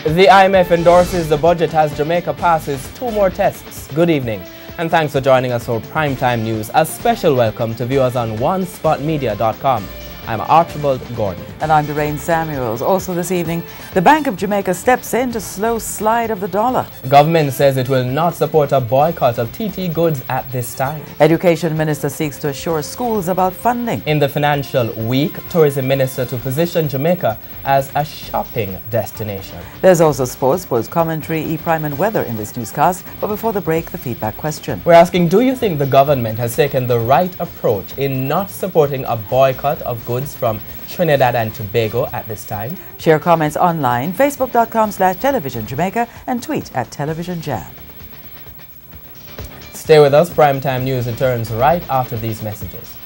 The IMF endorses the budget as Jamaica passes 2 more tests. Good evening, and thanks for joining us for Primetime News. A special welcome to viewers on onespotmedia.com. I'm Archibald Gordon. And I'm Doreen Samuels. Also this evening, the Bank of Jamaica steps in to slow slide of the dollar. The government says it will not support a boycott of TT goods at this time. Education Minister seeks to assure schools about funding. In the financial week, Tourism Minister to position Jamaica as a shopping destination. There's also sports commentary, e-prime and weather in this newscast. But before the break, the feedback question. We're asking, do you think the government has taken the right approach in not supporting a boycott of goods from Trinidad and Tobago at this time? Share comments online, facebook.com/Television Jamaica and tweet at Television Jam. Stay with us. Primetime News returns right after these messages.